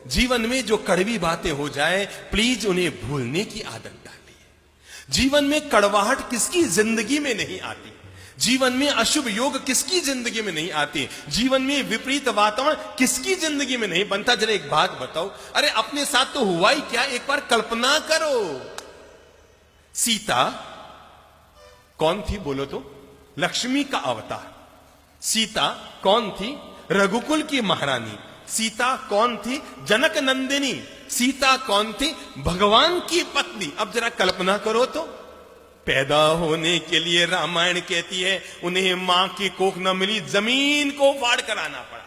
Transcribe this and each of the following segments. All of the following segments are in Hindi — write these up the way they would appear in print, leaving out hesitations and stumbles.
जीवन में जो कड़वी बातें हो जाए प्लीज उन्हें भूलने की आदत डालिए। जीवन में कड़वाहट किसकी जिंदगी में नहीं आती, जीवन में अशुभ योग किसकी जिंदगी में नहीं आती, जीवन में विपरीत वातावरण किसकी जिंदगी में नहीं बनता। जरा एक बात बताओ, अरे अपने साथ तो हुआ ही क्या, एक बार कल्पना करो। सीता कौन थी बोलो तो? लक्ष्मी का अवतार। सीता कौन थी? रघुकुल की महारानी। सीता कौन थी? जनक नंदिनी। सीता कौन थी? भगवान की पत्नी। अब जरा कल्पना करो तो, पैदा होने के लिए रामायण कहती है उन्हें मां की कोख न मिली, जमीन को फाड़ कर आना पड़ा।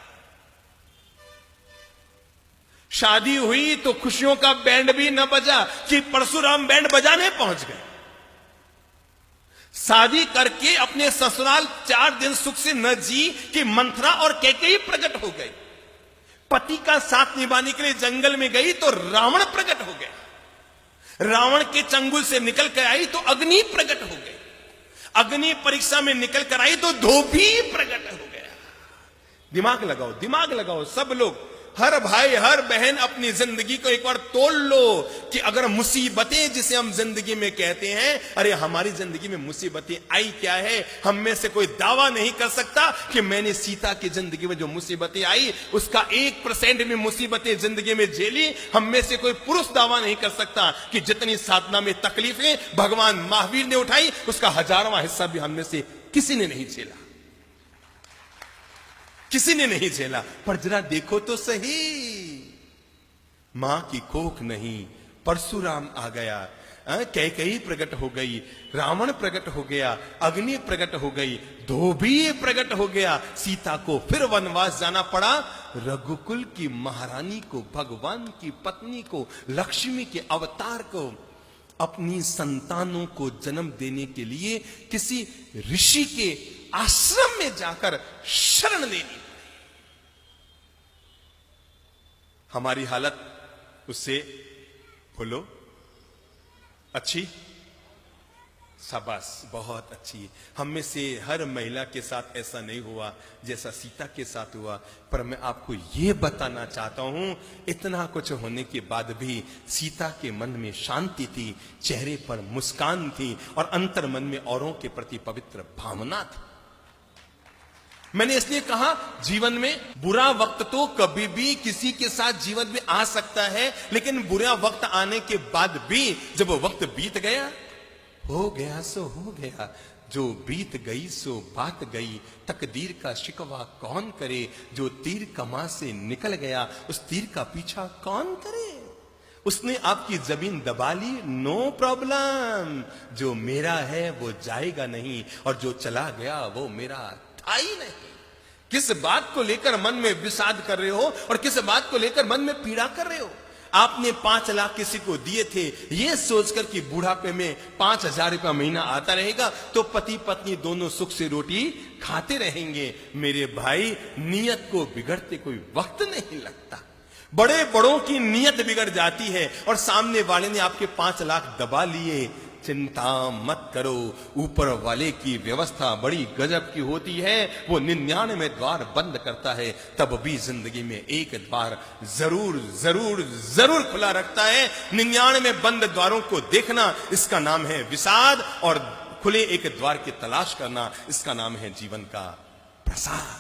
शादी हुई तो खुशियों का बैंड भी न बजा कि परशुराम बैंड बजाने पहुंच गए। शादी करके अपने ससुराल 4 दिन सुख से न जी कि मंथरा और कैकेयी प्रकट हो गई। पति का साथ निभाने के लिए जंगल में गई तो रावण प्रकट हो गए। रावण के चंगुल से निकल कर आई तो अग्नि प्रकट हो गई। अग्नि परीक्षा में निकल कर आई तो धोबी प्रकट हो गया। दिमाग लगाओ, दिमाग लगाओ सब लोग, हर भाई हर बहन अपनी जिंदगी को एक बार तोड़ लो कि अगर मुसीबतें जिसे हम जिंदगी में कहते हैं, अरे हमारी जिंदगी में मुसीबतें आई क्या है। हम में से कोई दावा नहीं कर सकता कि मैंने सीता की जिंदगी में जो मुसीबतें आई उसका 1% में मुसीबतें जिंदगी में झेली। हम में से कोई पुरुष दावा नहीं कर सकता कि जितनी साधना में तकलीफें भगवान महावीर ने उठाई उसका 1000वां हिस्सा भी हम में से किसी ने नहीं झेला, किसी ने नहीं झेला। पर जरा देखो तो सही, मां की कोख नहीं, परशुराम आ गया, कैकेयी प्रकट हो गई, रावण प्रकट हो गया, अग्नि प्रकट हो गई, धोबी प्रकट हो गया। सीता को फिर वनवास जाना पड़ा। रघुकुल की महारानी को, भगवान की पत्नी को, लक्ष्मी के अवतार को अपनी संतानों को जन्म देने के लिए किसी ऋषि के आश्रम में जाकर शरण लेनी। हमारी हालत उससे बोलो अच्छी? शाबाश, बहुत अच्छी। हम में से हर महिला के साथ ऐसा नहीं हुआ जैसा सीता के साथ हुआ। पर मैं आपको यह बताना चाहता हूं, इतना कुछ होने के बाद भी सीता के मन में शांति थी, चेहरे पर मुस्कान थी और अंतर मन में औरों के प्रति पवित्र भावना थी। मैंने इसलिए कहा, जीवन में बुरा वक्त तो कभी भी किसी के साथ जीवन में आ सकता है, लेकिन बुरा वक्त आने के बाद भी जब वो वक्त बीत गया, हो गया सो हो गया, जो बीत गई सो बात गई, तकदीर का शिकवा कौन करे, जो तीर कमा से निकल गया उस तीर का पीछा कौन करे। उसने आपकी जमीन दबा ली, नो प्रॉब्लम, जो मेरा है वो जाएगा नहीं और जो चला गया वो मेरा था ही नहीं। किस बात को लेकर मन में विषाद कर रहे हो और किस बात को लेकर मन में पीड़ा कर रहे हो। आपने 5 लाख किसी को दिए थे ये सोचकर कि बुढ़ापे में 5000 रुपया महीना आता रहेगा तो पति पत्नी दोनों सुख से रोटी खाते रहेंगे। मेरे भाई, नियत को बिगड़ते कोई वक्त नहीं लगता। बड़े बड़ों की नियत बिगड़ जाती है और सामने वाले ने आपके 5 लाख दबा लिए। चिंता मत करो, ऊपर वाले की व्यवस्था बड़ी गजब की होती है। वो 99 द्वार बंद करता है, तब भी जिंदगी में एक द्वार जरूर जरूर जरूर खुला रखता है। 99 बंद द्वारों को देखना, इसका नाम है विषाद, और खुले एक द्वार की तलाश करना, इसका नाम है जीवन का प्रसाद।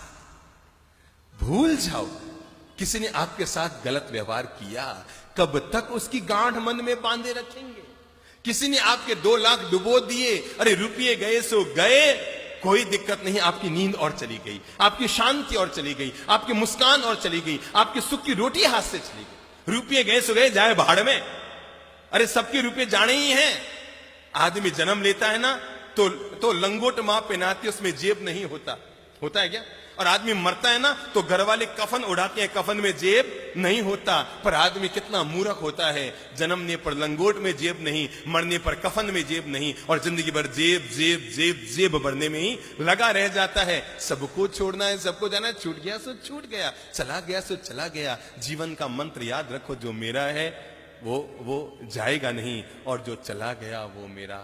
भूल जाओ, किसी ने आपके साथ गलत व्यवहार किया, कब तक उसकी गांठ मन में बांधे रखेंगे। किसी ने आपके 2 लाख डुबो दिए, अरे रुपये गए सो गए, कोई दिक्कत नहीं, आपकी नींद और चली गई, आपकी शांति और चली गई, आपकी मुस्कान और चली गई, आपके सुख की रोटी हाथ से चली गई। रुपये गए सो गए, जाए भाड़ में। अरे सबके रुपये जाने ही हैं। आदमी जन्म लेता है ना तो लंगोट मां पहनाती, उसमें जेब नहीं होता, होता है क्या? और आदमी मरता है ना तो घर वाले कफन उड़ाते हैं, कफन में जेब नहीं होता। पर आदमी कितना मूर्ख होता है, जन्मने पर लंगोट में जेब नहीं, मरने पर कफन में जेब नहीं, और जिंदगी भर जेब जेब जेब जेब भरने में ही लगा रह जाता है। सबको छोड़ना है, सबको जाना है, छूट गया सो छूट गया, चला गया सो चला गया। जीवन का मंत्र याद रखो, जो मेरा है वो जाएगा नहीं और जो चला गया वो मेरा